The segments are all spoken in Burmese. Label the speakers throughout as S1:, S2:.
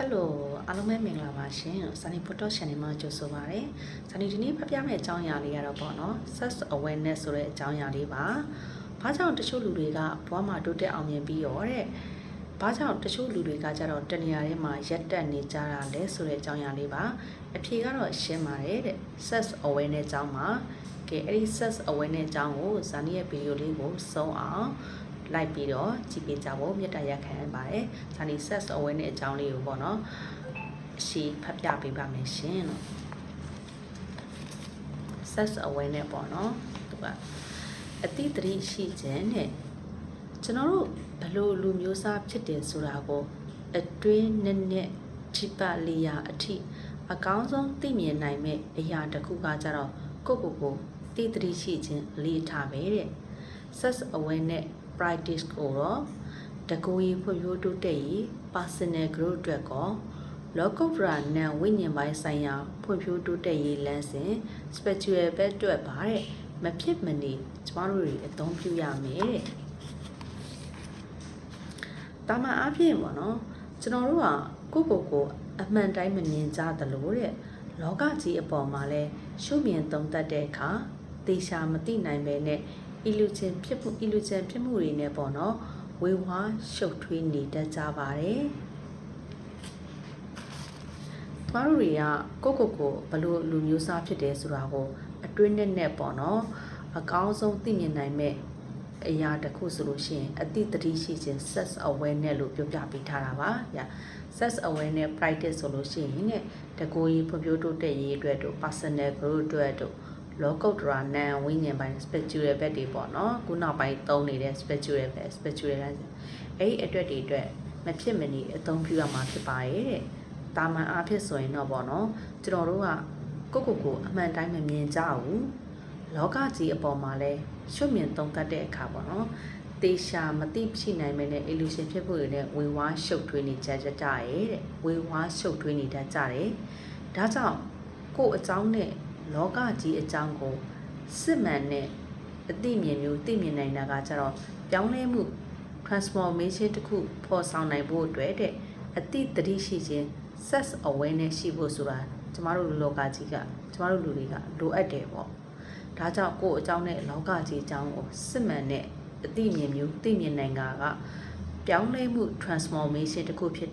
S1: Hello အားလုံးပဲမင်္ဂလာပါရှင် Sunny Photo Channel မှာကြိုဆိုပါရစေ Sunny ဒီနေ့ဖပြမယ့်အကြောင်းအရာလေးရတော့ပေါ့နော် Self Awareness ဆိုတဲ့အကြောင်းအရာလေးပါဘာကြောင့်တချို့လူတွေကဘဝမှာတိုးတက်အောင်မြင်ပြီးရောတဲ့ဘာကြောင့်တချို့လူတွေကကြတော့တနေရာထဲမှာရက်တက်နေကြတာလဲဆိုတဲ့အကြောင်းအရာလေးပါအဖြေကတော့ရှင်းပါတယ်တဲ့ Self Awareness အကြောင်းမှာကဲအဲ့ဒီ Self Awareness အကြောင်းကို Sunny ရဲ့ဗီဒီယိုလေးကိုစုံအောင်လိုက်ပြီးတော့ကြည့်ပေးကြဖို့မြတ်တာရက်ခံပါတယ်။ဒါနေ Self Awareness အကြောင်းလေးကိုပေါ့နော်အရှိဖတ်ပြပေးပါမယ်ရှင်လို့ Self Awareness ပေါ့နော်သူကအတိတ်တည်းရှိခြင်းနဲ့ကျွန်တော်တို့ဘလို့လူမျိုးစားဖြစ်တယ်ဆိုတာကိုအတွင်းနဲ့ချိပလီယာအထိအကောင်းဆုံးသိမြင်နိုင်မဲ့အရာတစ်ခုကကြတော့ကိုတိတည်းရှိခြင်းအလေးထားပဲတဲ့ Self Awareness practice ကိုတော့တကူရီဖွံ့ဖြိုးတိုးတက်ရေး personal growth အတွက်ကောလောကုတ္တရာနံဝိညာဉ်ပိုင်းဆိုင်ရာဖွံ့ဖြိုးတိုးတက်ရေးလမ်းစဉ် spiritual ဘက်အတွက်ပါတဲ့မဖြစ်မနေကျမတို့တွေအသုံးပြုရမယ်တဲ့တာမန်အားဖြင့်ပေါ့နော်ကျွန်တော်တို့ကကိုအမှန်တိုင်းမမြင်ကြသလိုတဲ့လောကကြီးအပေါ်မှာလဲရှုမြင်သုံးသပ်တဲ့အခါသေချာမသိနိုင်ပဲနဲ့illusion ဖြစ်မှုတွေနဲ့ပေါ့နော်ဝေဝါးရှုပ်ထွေးနေတတ်ကြပါတယ်။ကျမတို့တွေကကိုဘလို့လူမျိုးစားဖြစ်တယ်ဆိုတာကိုအတွင်းနဲ့ပေါ့နော်အကောင်းဆုံးသိမြင်နိုင်မဲ့အရာတစ်ခုဆိုလို့ရှိရင်အတိတ်တည်းရှိခြင်း self awareness လို့ပြောပြပေးထားတာပါ။ self awareness practice ဆိုလို့ရှိရင်တကူကြီးဖွံ့ဖြိုးတိုးတက်ရေးအတွက်တို့ personal growth အတွက်တို့လောကုတ္တရာနံဝိညာဉ်ပိုင်း spiritual ဘက်တွေပေါ့နော်ခုနောက်ပိုင်းသုံးနေတဲ့ spiritual ဘက် spiritual အဲ့ဒီအတွက်တွေအတွက်မဖြစ်မနေအသုံးပြုရမှာဖြစ်ပါရဲ့တဲ့တာမန်အားဖြင့်ဆိုရင်တော့ပေါ့နော်ကျွန်တော်တို့ကကိုအမှန်တိုင်းမမြင်ကြဘူးလောကကြီးအပေါ်မှာလဲရှုမြင်သုံးသပ်တဲ့အခါပေါ့နော်တေရှာမသိရှိနိုင်မဲ့နဲ့ illusion ဖြစ်ဖို့ရတဲ့ဝေဝါးရှုပ်ထွေးနေကြရဲ့တဲ့ဝေဝါးရှုပ်ထွေးနေတတ်ကြတယ်ဒါကြောင့်ကိုအကြောင်းနဲ့လောကကြီးအကြောင်းကိုစစ်မှန်တဲ့အသိမြင်မျိုးသိမြင်နိုင်တာကကြတော့ပြောင်းလဲမှု transformation တစ်ခုဖော်ဆောင်နိုင်ဖို့အတွက်တဲ့အသိတတိရှိခြင်း self awareness ရှိဖို့ဆိုတာကျမတို့လောကကြီးကကျမတို့လူတွေကလိုအပ်တယ်ပေါ့ဒါကြောင့်ကိုယ့်အကြောင်းနဲ့လောကကြီးအကြောင်းကိုစစ်မှန်တဲ့အသိမြင်မျိုးသိမြင်နိုင်တာကပြောင်းလဲမှု transformation တစ်ခုဖြစ်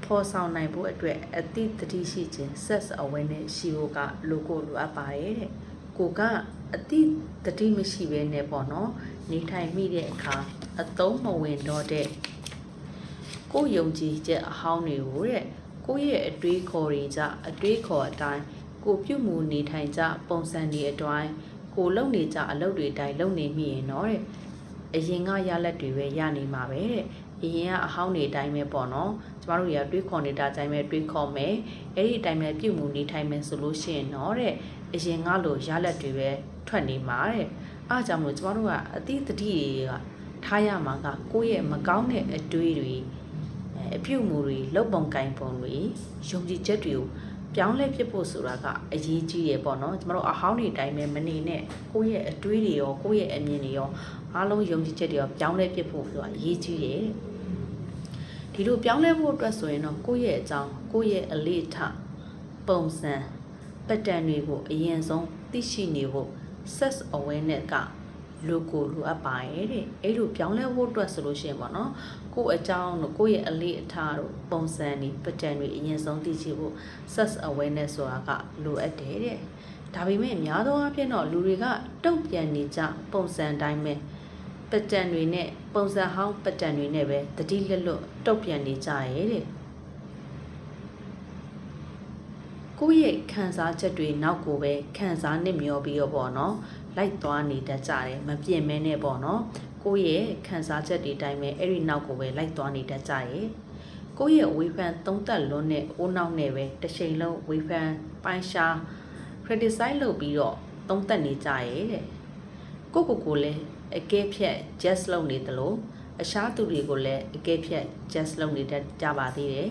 S1: ဖော်ဆောင်နိုင်ဖို့အတွက်အတိတ်တတိရှိခြင်း self awareness ရှိဖို့ကလိုအပ်ပါတယ်တဲ့ကိုကအတိတ်တတိမရှိဘဲနဲ့ပေါ့နော်နေထိုင်မိတဲ့အခါအသုံးမဝင်တော့တဲ့ကိုယုံကြည်ချက်အဟောင်းတွေကိုတဲ့ကိုရဲ့အတွေးခေါ်တွေကြအတွေးခေါ်အတိုင်းကိုပြုမှုနေထိုင်ကြပုံစံတွေအတိုင်းကိုလုပ်နေကြအလုပ်တွေအတိုင်းလုပ်နေမိရင်တော့တဲ့အရင်ကရလက်တွေပဲရနေမှာပဲတဲ့အရင်ကအဟောင်းတွေအတိုင်းပဲပေါ့နော်ကျမတို့တွေကတွေးခေါ်နေတာအတိုင်းပဲတွေးခေါ်မယ်အဲ့ဒီအတိုင်းပဲပြုမှုနေထိုင်မယ်ဆိုလို့ရှိရင်တော့တဲ့အရင်ကလိုရလက်တွေပဲထွက်နေမှာတဲ့အားကြောင့်မို့ကျမတို့ကအတိတတိတွေကထားရမှာကကိုယ့်ရဲ့မကောင်းတဲ့အတွေးတွေအပြုမှုတွေလုပ်ပုံကိုင်ပုံတွေယုံကြည်ချက်တွေကိုပြောင်းလဲဖြစ်ဖို့ဆိုတာကအရေးကြီးရပေါ့နော်ကျမတို့အဟောင်းတွေအတိုင်းပဲမနေနဲ့ကိုယ့်ရဲ့အတွေးတွေရောကိုယ့်ရဲ့အမြင်တွေရောအားလုံးယုံကြည်ချက်တွေရောပြောင်းလဲဖြစ်ဖို့ဆိုတာအရေးကြီးတယ်ဒီလိုပြောင်းလဲဖို့အတွက်ဆိုရင်တော့ကိုယ့်ရဲ့အကြောင်းကိုယ့်ရဲ့အလေးထားပုံစံပတ်တန်တွေကိုအရင်ဆုံးသိရှိနေဖို့ self awareness ကလိုအပ်ပါရဲ့တဲ့အဲ့လိုပြောင်းလဲဖို့အတွက်ဆိုလို့ရှိရင်ပေါ့နော်ကိုယ့်အကြောင်းတို့ကိုယ့်ရဲ့အလေးအထားတို့ပုံစံတွေပတ်တန်တွေအရင်ဆုံးသိရှိဖို့ self awareness ဆိုတာကလိုအပ်တယ်တဲ့ဒါပေမဲ့အများသောအားဖြင့်တော့လူတွေကတုံ့ပြန်နေကြပုံစံတိုင်းပဲပတ်တန်တွေနဲ့ပုံစံဟောင်းပတ်တန်တွေနဲ့ပဲတတိလက်လွတ်တုံ့ပြန်နေကြရဲ့တဲ့ကိုယ့်ရဲ့ခံစားချက်တွေနောက်ကိုပဲခံစားနစ်မျောပြီးတော့ပေါ့နော်လိုက်သွားနေတတ်ကြတယ်မပြင်းမဲနဲ့ပေါ့နော်ကိုယ့်ရဲ့ခံစားချက်တွေတိုင်းပဲအဲ့ဒီနောက်ကိုပဲလိုက်သွားနေတတ်ကြရဲ့ကိုယ့်ရဲ့ဝေဖန်သုံးသပ်လွန်းတဲ့အိုးနောက်နဲ့ပဲတစ်ချိန်လုံးဝေဖန်ပိုင်းရှား criticize လုပ်ပြီးတော့သုံးသပ်နေကြရဲ့တဲ့ကိုလည်းအကဲဖြတ် just လုပ်နေသလိုအခြားသူတွေကိုလည်းအကဲဖြတ် just လုပ်နေတတ်ကြပါသေးတယ်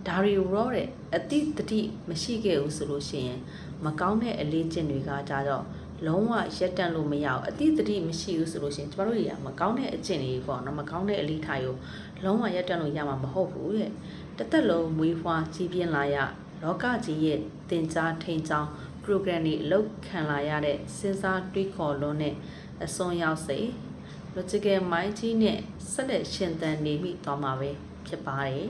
S1: ဒါတွေရောတဲ့အတိတတိမရှိခဲ့ဘူးဆိုလို့ရှိရင်မကောင်းတဲ့အလေးကျင့်တွေကကြတော့ လုံးဝရက်တန့်လို့မရဘူးအတိတတိမရှိဘူးဆိုလို့ရှိရင်ကျမတို့တွေကမကောင်းတဲ့အကျင့်တွေပေါ့နော်မကောင်းတဲ့အလေးထားကိုလုံးဝရက်တန့်လို့ရမှာမဟုတ်ဘူးတဲ့တစ်သက်လုံးမွေးဖွားကြီးပြင်းလာရလောကကြီးရဲ့တင်ကြားထိန်ချောင်း program တွေအလုပ်ခံလာရတဲ့စဉ်းစားတွေးခေါ်လုံးနဲ့အစွန်းရောက်စိတ် logical mind ကြီးနဲ့ဆက်လက်ရှင်သန်နေမိသွားမှာပဲဖြစ်ပါတယ်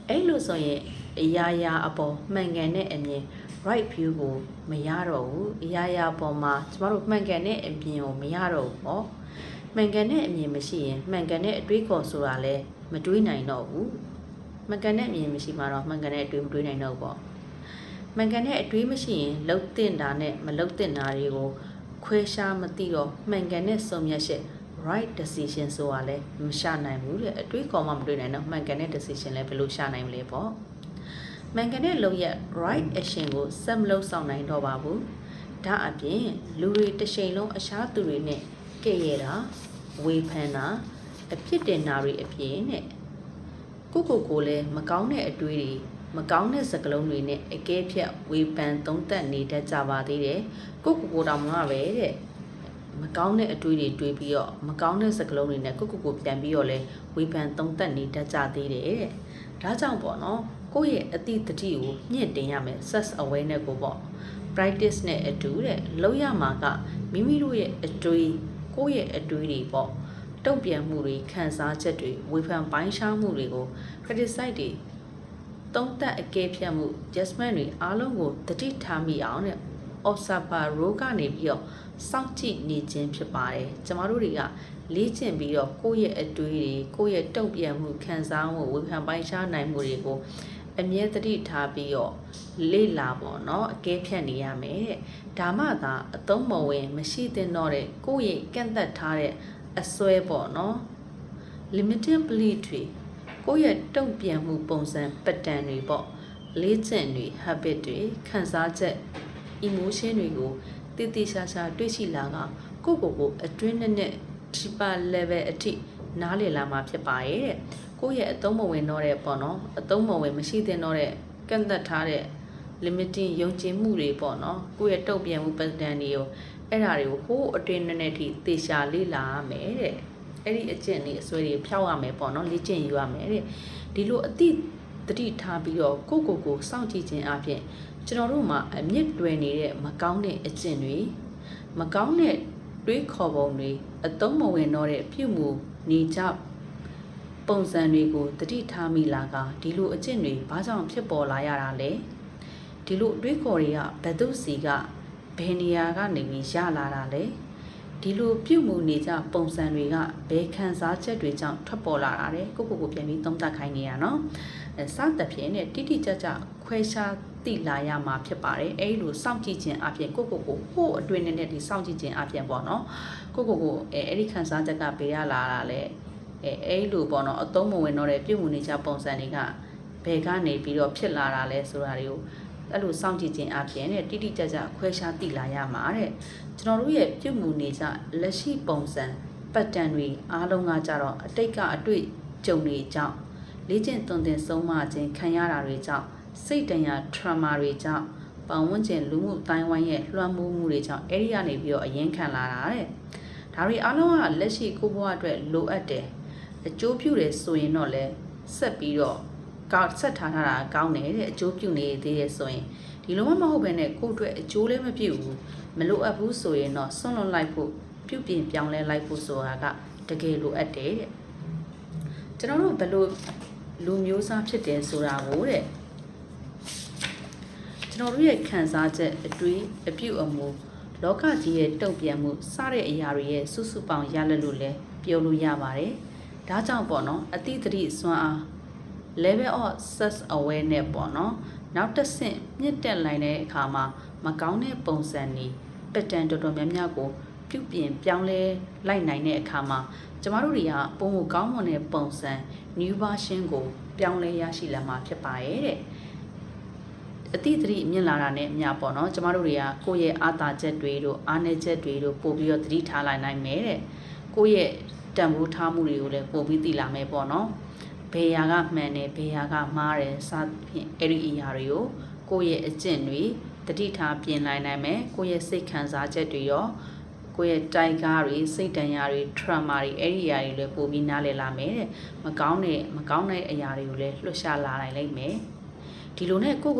S1: အဲ့လိုဆိုရင်အရာအပေါ်မှန်ကန်တဲ့အမြင် right view ကိုမရတော့ဘူးအရာပေါ်မှာကျမတို့မှန်ကန်တဲ့အမြင်ကိုမရတော့ဘူးပေါ့မှန်ကန်တဲ့အမြင်မရှိရင်မှန်ကန်တဲ့အတွေးခေါ်ဆိုတာလည်းမတွေးနိုင်တော့ဘူးမှန်ကန်တဲ့အမြင်မရှိမှတော့မှန်ကန်တဲ့အတွေးမတွေးနိုင်တော့ဘူးပေါ့မှန်ကန်တဲ့အတွေးမရှိရင်လှုပ်တင်တာနဲ့မလှုပ်တင်တာတွေကိုခွဲခြားမသိတော့မှန်ကန်တဲ့ဆုံးဖြတ်ချက် right decision ဆိုတာလည်းမရှာနိုင်ဘူးတဲ့အတွေးခေါ်မှမတွေးနိုင်တော့မှန်ကန်တဲ့ decision လည်းဘယ်လိုရှာနိုင်မလဲပေါ့မှန်ကန်တဲ့လုပ်ရ right action ကိုဆက်မလုပ်ဆောင်နိုင်တော့ပါဘူးဒါအပြင်လူတွေတစ်ချိန်လုံးအရှားသူတွေနဲ့ကဲ့ရဲ့တာဝေဖန်တာအဖြစ်တင်တာတွေအပြင်နဲ့ကိုလည်းမကောင်းတဲ့အတွေးတွေမကောင်းတဲ့စကားလုံးတွေနဲ့အကဲဖြတ်ဝေဖန်သုံးသပ်နေတတ်ကြပါသေးတယ်ကိုတောင်မှပဲတဲ့မကောင်းတဲ့အတွေးတွေတွေးပြီးတော့မကောင်းတဲ့စကားလုံးတွေနဲ့ကိုပြန်ပြီးတော့လဲဝေဖန်သုံးသပ်နေတတ်ကြသေးတယ်တဲ့ဒါကြောင့်ပေါ့နော်ကိုယ့်ရဲ့အတိတတိကိုမြင့်တင်ရမယ် self awareness ကိုပေါ့ practice နဲ့အတူတဲ့လောက်ရမှာကမိမိတို့ရဲ့အတွေးကိုယ့်ရဲ့အတွေးတွေပေါ့တုံ့ပြန်မှုတွေခံစားချက်တွေဝေဖန်ပိုင်းခြားမှုတွေကို criticize တွေသုံးသပ်အကဲဖြတ်မှု judgment တွေအားလုံးကိုတတိထားမိအောင်တဲ့ observer role ကနေပြီးတော့စောင့်ကြည့်နေခြင်းဖြစ်ပါတယ်ကျမတို့တွေကလေ့ကျင့်ပြီးတော့ကိုယ့်ရဲ့အတွေးတွေကိုယ့်ရဲ့တုံ့ပြန်မှုခံစားမှုဝေဖန်ပိုင်းခြားနိုင်မှုတွေကိုအမြဲတတိထားပြီးတော့လေ့လာပေါ့နော်အကဲဖြတ်နေရမယ်တဲ့ဒါမှသာအသုံးမဝင်မရှိသင့်တော့တဲ့ကိုယ့်ရဲ့ကန့်သက်ထားတဲ့အစွဲပေါ့နော် limiting belief တွေကိုယ့်ရဲ့တုံ့ပြန်မှုပုံစံ pattern တွေပေါ့လေ့ကျင့်တွေ habit တွေခံစားချက် emotion တွေကိုတည်တည်ရှာရှာတွေ့ရှိလာကကိုအတွင်းနဲ့ deeper level အထိနားလည်လာမှာဖြစ်ပါရဲ့တဲ့ကိုယ့်ရဲ့အသုံးမဝင်တော့တဲ့ပေါ့နော်အသုံးမဝင်မရှိသင့်တော့တဲ့ကန့်သက်ထားတဲ့ limiting ယုံကြည်မှုတွေပေါ့နော်ကိုယ့်ရဲ့တုံ့ပြန်မှု pattern တွေကိုအဲ့ဒါတွေကိုဟိုးအတွင်းနဲ့ထိသေချာလေ့လာရမယ်တဲ့အဲ့ဒီအကျင့်လေးအစွဲတွေဖျောက်ရမယ်ပေါ့နော်လေ့ကျင့်ယူရမယ်တဲ့ဒီလိုအတိတတိထားပြီးတော့ကိုစောင့်ကြည့်ခြင်းအပြင်ကျွန်တော်တို့မှာအမြင့်တွယ်နေတဲ့မကောင်းတဲ့အကျင့်တွေမကောင်းတဲ့တွေးခေါ်ပုံတွေအသုံးမဝင်တော့တဲ့ပြုမှုနေကြပုံစံတွေကိုတတိထားမိလာကဒီလိုအကျင့်တွေဘာကြောင့်ဖြစ်ပေါ်လာရတာလဲဒီလိုတွေးခေါ်တွေကဘယ်သူစီကဘယ်နေရာကနေပြီးရလာတာလဲဒီလိုပြုမှုနေကြပုံစံတွေကဘယ်ခံစားချက်တွေကြောင့်ထွက်ပေါ်လာတာလဲကိုပြန်ပြီးသုံးသပ်ခိုင်းနေရနော်စသဖြင့်နဲ့တိတိကျကျခွဲခြားသိလာရမှာဖြစ်ပါတယ်အဲ့လိုစောင့်ကြည့်ခြင်းအပြင်ကိုဟိုအတွင်းနဲ့ဒီစောင့်ကြည့်ခြင်းအပြင်ပေါ့နော်ကိုအဲ့ဒီခံစားချက်ကဘယ်ရလာတာလဲအဲ့လိုပေါ့နော်အသုံးမဝင်တော့တဲ့ပြုမှုနေကြပုံစံတွေကဘယ်ကနေပြီးတော့ဖြစ်လာတာလဲဆိုတာတွေကိုအဲ့လိုစောင့်ကြည့်ခြင်းအပြင်နဲ့တိတိကျကျခွဲခြားသိလာရမှာတဲ့ကျွန်တော်တို့ရဲ့ပြုမှုနေကြလက်ရှိပုံစံ pattern တွေအားလုံးကကြတော့အတိတ်ကအတွေ့အကြုံတွေကြောင့်လေ့ကျင့်သွန်သင်ဆုံးမခြင်းခံရတာတွေကြောင့်စိတ်တရာ trauma တွေကြောင့်ပတ်ဝန်းကျင်လူမှုတိုင်းဝိုင်းရဲ့လွှမ်းမိုးမှုတွေကြောင့်အဲ့ဒီကနေပြီးတော့အရင်ခံလာတာတဲ့ဒါတွေအားလုံးကလက်ရှိကိုဘဝအတွက်လိုအပ်တယ်အကျိုးပြုတယ်ဆိုရင်တော့လဲဆက်ပြီးတော့ဆက်ထားတာကောင်းတယ်တဲ့အကျိုးပြုနေသေးတယ်ဆိုရင်ဒီလိုမှမဟုတ်ဘဲနဲ့ကိုယ့်အတွက်အကျိုးလည်းမပြုဘူးမလိုအပ်ဘူးဆိုရင်တော့ဆွန့်လွတ်လိုက်ဖို့ပြုပြင်ပြောင်းလဲလိုက်ဖို့ဆိုတာကတကယ်လိုအပ်တယ်တဲ့ကျွန်တော်တို့ဘယ်လိုလူမျိုးစားဖြစ်တယ်ဆိုတာကိုတဲ့ကျွန်တော်တို့ရဲ့ခံစားချက်အတွေးအပြုအမူလောကကြီးရဲ့တုံ့ပြန်မှုစတဲ့အရာတွေရဲ့စုစုပေါင်းရလလို့လဲပြောလို့ရပါတယ်ဒါကြောင့်ပေါ့နော်အတိတ်တိစွမ်းအား level of self awareness ပေါ့နော်နောက်တစ်ဆင့်မြင့်တက်လာတဲ့အခါမှာမကောင်းတဲ့ပုံစံတွေ pattern တော်တော်များများကိုပြုပြင်ပြောင်းလဲလိုက်နိုင်တဲ့အခါမှာကျမတို့တွေကပုံကိုကောင်းမွန်တဲ့ပုံစံ new version ကိုပြောင်းလဲရရှိလာမှာဖြစ်ပါရဲ့တဲ့အတိတ်တိမြင့်လာတာနဲ့အများပေါ့နော်ကျမတို့တွေကကိုယ့်ရဲ့အာသာချက်တွေတို့အားနည်းချက်တွေတို့ပို့ပြီးတော့သတိထားလိုက်နိုင်မယ်တဲ့ကိုယ့်ရဲ့တန်ဖိုးထားမှုတွေကိုလည်းပို့ပြီးသိလာမယ်ပေါ့နော်ဘယ်ဟာကမှန်တယ်ဘယ်ဟာကမှားတယ်စသဖြင့်အဲ့ဒီအရာတွေကိုကိုယ့်ရဲ့အကျင့်တွေ တတိထားပြင်လိုက်နိုင်မယ်ကိုယ့်ရဲ့စိတ်ခံစားချက်တွေရောကိုယ့်ရဲ့တိုက်ကားတွေစိတ်တန်ရာတွေ trauma တွေအဲ့ဒီအရာတွေလည်းပိုပြီးနားလည်လာမယ်တဲ့မကောင်းတဲ့အရာတွေကိုလည်းလွှတ်ရှားလာနိုင်လိမ့်မယ်ဒီလိုနဲ့ကို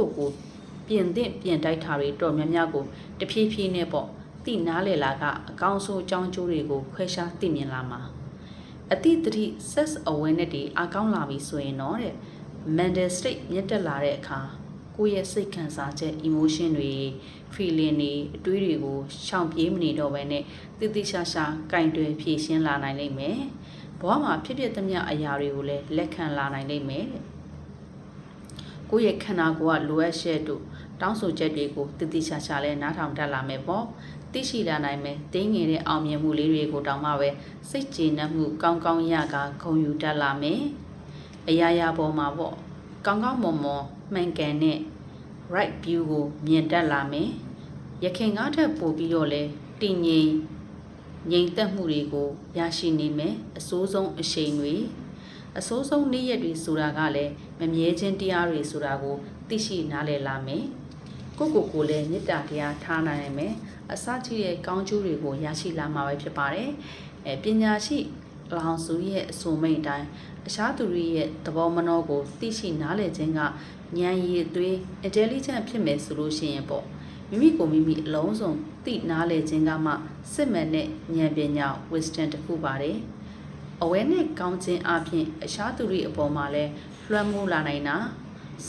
S1: ပြင်တိုက်တာတွေတော်များများကိုတဖြည်းဖြည်းနဲ့ပေါ့သိနားလည်လာကအကောင်းဆုံးအကြောင်းကျိုးတွေကိုခွဲခြားသိမြင်လာမှာအတိတ် sex awareness တွေအကောင်းလာပြီဆိုရင်တော့တဲ့ mental state မြင့်တက်လာတဲ့အခါကိုယ့်ရဲ့စိတ်ခံစားချက် emotion တွေ feeling တွေအတွေးတွေကိုရှောင်ပြေးမနေတော့ဘဲနဲ့တိတိကျကျကင်တွယ်ဖြေရှင်းလာနိုင်လိမ့်မယ်ဘဝမှာဖြစ်သမျှအရာတွေကိုလည်းလက်ခံလာနိုင်လိမ့်မယ်ကိုယ့်ရဲ့ခန္ဓာကိုယ်ကလိုအပ်ချက်တို့တောင်းဆိုချက်တွေကိုတိတိကျကျလည်းနားထောင်တတ်လာမယ်ပေါ့သိရှိလာနိုင်မယ်တင်းငယ်တဲ့အောင်မြင်မှုလေးတွေကိုတောင်မှပဲစိတ်ကျေနပ်မှုကောင်းကောင်းရကဂုဏ်ယူတတ်လာမယ်အရာရာပေါ်မှာပေါ့ကောင်းကောင်းမွန်မှန်ကန်တဲ့ right view ကိုမြင်တတ်လာမယ်ရခင်ကားထက်ပိုပြီးတော့လဲတည်ငြိမ်သက်မှုတွေကိုရရှိနေမယ်အဆိုးဆုံးအရှိန်တွေအဆိုးဆုံးနေ့ရက်တွေဆိုတာကလည်းမမြဲခြင်းတရားတွေဆိုတာကိုသိရှိနားလည်လာမယ်ကိုလည်းမေတ္တာတရားထားနိုင်မယ်အစကြီးရဲ့ကောင်းကျိုးတွေကိုရရှိလာမှာပဲဖြစ်ပါတယ်ပညာရှိလောင်စုရဲ့အဆိုမိတ်တိုင်းအခြားသူတွေရဲ့သဘောမနှောကိုသိရှိနားလည်ခြင်းကဉာဏ်ရည်သွေး intelligent ဖြစ်မယ်ဆိုလို့ရှိရင်ပေါ့မိမိအလုံးစုံသိနားလည်ခြင်းကမှစစ်မှန်တဲ့ဉာဏ်ပညာ wisdom တစ်ခုပါတယ်အဝဲနဲ့ကောင်းခြင်းအပြင်အခြားသူတွေအပေါ်မှာလဲလွှမ်းမိုးလာနိုင်တာ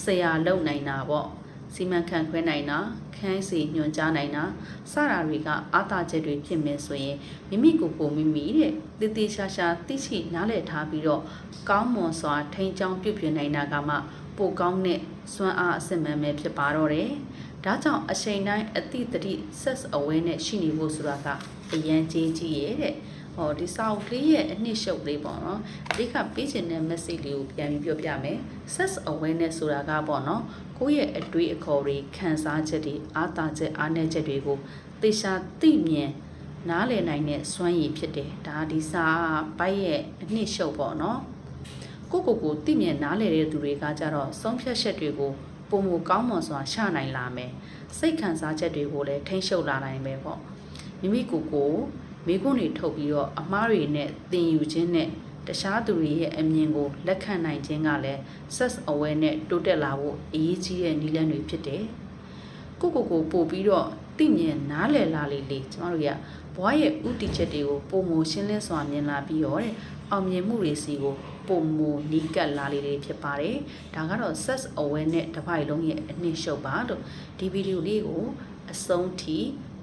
S1: ဆရာလုပ်နိုင်တာပေါ့စီမံခန့်ခွဲနိုင်တာခန်းစီညွှန်ကြားနိုင်တာစတာတွေကအားသာချက်တွေဖြစ်မယ်ဆိုရင်မိမိတဲ့တည်တည်ရှာရှာသိရှိနားလည်ထားပြီးတော့ကောင်းမွန်စွာထိန်းချောင်းပြုပြင်နိုင်တာကမှပိုကောင်းတဲ့စွမ်းအားအစစ်မှန်ပဲဖြစ်ပါတော့တယ်။ဒါကြောင့်အချိန်တိုင်းအတိတတိ sex awareness ရှိနေဖို့ဆိုတာကအရန်ကြီးရဲ့တဲ့။ဒီစာအုပ်လေးရဲ့အနှစ်ရှုပ်လေးပေါ့နော်။အဓိကပေးချင်တဲ့ message လေးကိုပြန်ပြီးပြောပြမယ်။ sex awareness ဆိုတာကပေါ့နော်။ကိုယ့်ရဲ့အတွေးအခေါ်တွေခံစားချက်တွေအားသာချက်အားနည်းချက်တွေကိုသေချာသိမြင်နားလည်နိုင်တဲ့စွမ်းရည်ဖြစ်တယ်ဒါဒီစာပိုက်ရဲ့အနှစ်ရှုပ်ပေါ့နော်ကိုသိမြင်နားလည်တဲ့သူတွေကကြတော့ဆုံးဖြတ်ချက်တွေကိုပုံမကောင်းမွန်စွာရှနိုင်လာမယ်စိတ်ခံစားချက်တွေကိုလည်းထိန်းချုပ်လာနိုင်မယ်ပေါ့မိမိမိခွန်းတွေထုတ်ပြီးတော့အမှားတွေနဲ့သင်ယူခြင်းနဲ့တခြားသူတွေရဲ့အမြင်ကိုလက်ခံနိုင်ခြင်းကလည်း sex awareness နဲ့တိုးတက်လာဖို့အရေးကြီးတဲ့နည်းလမ်းတွေဖြစ်တယ်ကိုပို့ပြီးတော့သိမြင်နားလည်လာလေကျမတို့ကဘဝရဲ့ဥတီချက်တွေကိုပုံမရှင်းလင်းစွာမြင်လာပြီးတော့အောင်မြင်မှုတွေစီကိုပုံမနီးကပ်လာလေဖြစ်ပါတယ်ဒါကတော့ sex awareness တစ်ပိုက်လုံးရဲ့အနှစ်ရှုပ်ပါလို့ဒီဗီဒီယိုလေးကိုအဆုံးထိ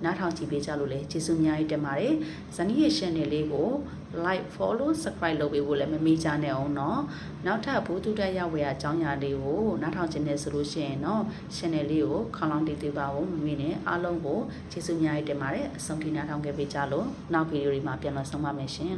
S1: နားထောင်ကြည့်ပေးကြလို့လည်းကျေးဇူးအများကြီးတင်ပါတယ်ဇနီးရဲ့ channel လေးကို like follow subscribe လုပ်ပေးဖို့လည်းမမေ့ကြနဲ့အောင်เนาะနောက်ထပ်ဘုသူတက်ရောက်ဝယ်အကြောင်းအရာလေးကိုနားထောင်ခြင်းနဲ့ဆိုလို့ရှိရင်เนาะ channel လေးကိုခေါင်းလောင်းတည်သေးပါဦးမမေ့နဲ့အားလုံးကိုကျေးဇူးအများကြီးတင်ပါတယ်အဆုံးထိနားထောင်ခဲ့ပေးကြလို့နောက်ဗီဒီယိုတွေမှာပြန်လည်ဆုံပါမယ်ရှင်